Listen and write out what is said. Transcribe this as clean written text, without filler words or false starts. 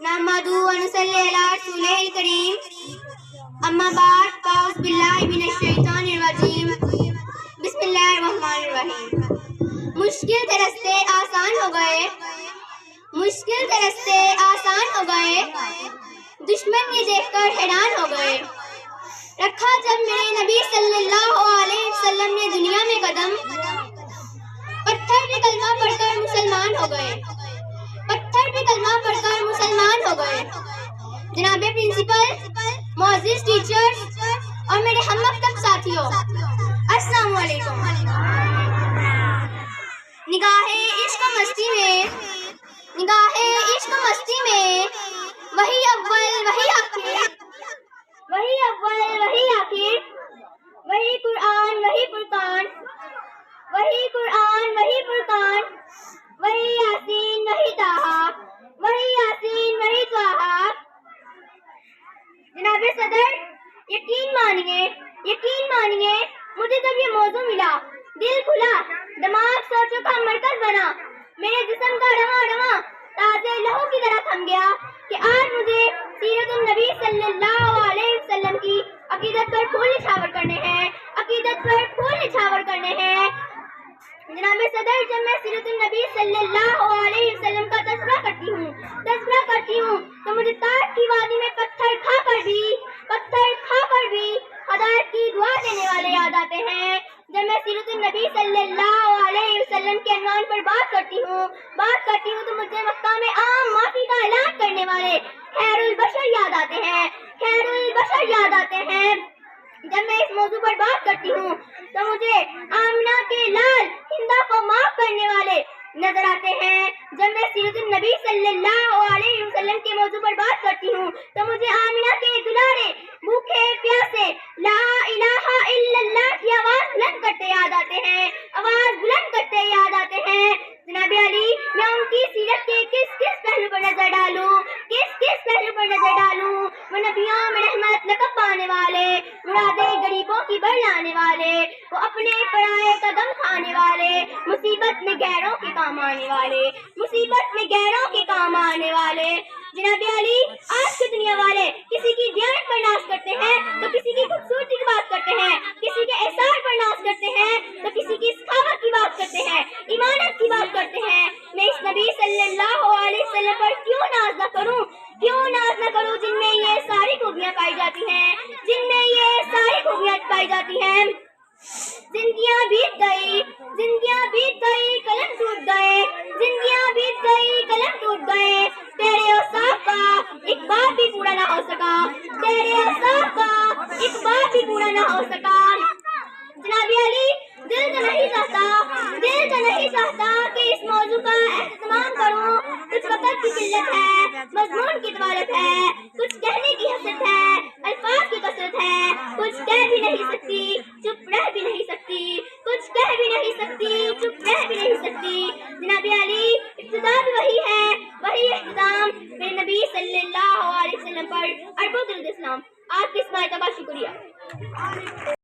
نحمدہ و نصلی علی رسولہ الکریم اما بعد اعوذ باللہ من الشیطان الرجیم بسم اللہ الرحمن الرحیم۔ مشکل کے راستے آسان ہو گئے، مشکل کے راستے آسان ہو گئے، دشمن یہ دیکھ کر حیران ہو گئے۔ رکھا جب میرے نبی صلی اللہ علیہ وسلم نے دنیا میں قدم، پتھر پہ کلمہ پڑھ کر مسلمان ہو گئے، پتھر پہ کلمہ پڑھ کر مسلمان ہو گئے۔ جناب پرنسپل، معزز ٹیچرز اور میرے ہم مکتب ساتھیوں، السلام علیکم۔ نگاہ عشق و مستی میں، نگاہ عشق و مستی میں، وہی اول وہی آخر، وہی اول وہی آخر، وہی قرآن وہی فرقان، وہی قرآن وہی فرقان، وہی یاسین وہی طٰہٰ، وہی یاسین وہی طٰہٰ۔ جناب صدر، یقین مانیے مجھے جب یہ موضوع ملا، دل کھلا، دماغ سوچوں کا مرکز بنا، میرے جسم کا رواں رواں تازے لہو کی طرح تھم گیا کہ آج مجھے سیرت النبی صلی اللہ علیہ وسلم کی عقیدت پر پھول نچھاور کرنے ہیں، عقیدت پر پھول نچھاور کرنے ہیں۔ جناب صدر، جب میں سیرت النبی صلی اللہ علیہ وسلم کا تذکرہ کرتی ہوں تو مجھے تاج کی وادی میں پتھر کھا کر بھی ہدایت کی دعا دینے والے یاد آتے ہیں۔ جب میں سیرت النبی صلی اللہ علیہ وسلم کے عنوان پر بات کرتی ہوں تو مجھے مقام عام معافی کا اعلان کرنے والے خیر البشر یاد آتے ہیں، خیر البشر یاد آتے ہیں۔ جب میں اس موضوع پر بات کرتی ہوں تو مجھے آمنہ کے لال ہندا کو معاف کرنے والے نظر آتے ہیں۔ جب میں سیرت النبی صلی اللہ علیہ وسلم کے موضوع پر بات کرتی ہوں تو مجھے آمنہ کے دلارے بھوکے پیاسے لا الہ الا اللہ کی آواز بلند کرتے یاد آتے ہیں، آواز بلند کرتے یاد آتے ہیں۔ جناب علی، میں ان کی سیرت کے کس پہلو پر نظر ڈالوں، کس پہلو پر نظر ڈالوں؟ وہ نبیوں میں رحمت لقب پانے والے، مرادیں غریبوں کی بڑھ لانے والے، وہ اپنے پرائے قدم کھانے والے، مصیبت میں غیروں کے کام آنے والے، مصیبت میں غیروں کے کام آنے والے۔ جناب علی، آج کی دنیا والے کسی کی دیانت پر ناز کرتے ہیں تو کسی کی خوبصورتی کی بات کرتے ہیں، کسی کے احسان پر ناز کرتے ہیں تو کسی کی سخاوت کی بات کرتے ہیں، ایمانت کی بات کرتے ہیں۔ میں اس نبی صلی اللہ علیہ وسلم پر کیوں ناز نہ کروں جن میں یہ ساری خوبیاں پائی جاتی ہیں، جن میں یہ ساری خوبیاں پائی جاتی ہیں۔ زندگیاں بیت گئی، قلم ٹوٹ گئے، زندگیاں بیت گئی، قلم ٹوٹ گئے، تیرے اوصاف کا ایک بات بھی پورا نہ ہو سکا، تیرے اوصاف کا ایک بات بھی پورا نہ ہو سکا۔ جناب علی، دل تو نہیں چاہتا کہ اس موضوع کا اہتمام کروں، کچھ وقت کی قلت ہے، مضمون کی دولت ہے، کچھ کہنے کی حسرت ہے، الفاظ کی کثرت ہے، کچھ کہہ بھی نہیں سکتی، چپ رہ بھی نہیں سکتی، کچھ کہہ بھی نہیں سکتی، چپ رہ بھی نہیں سکتی۔ جناب علی، ابتدا بھی وہی ہے، وہی اختتام، میرے نبی صلی اللہ علیہ وسلم پر اربوں درود اسلام۔ آپ کی اس بات کا بہت شکریہ۔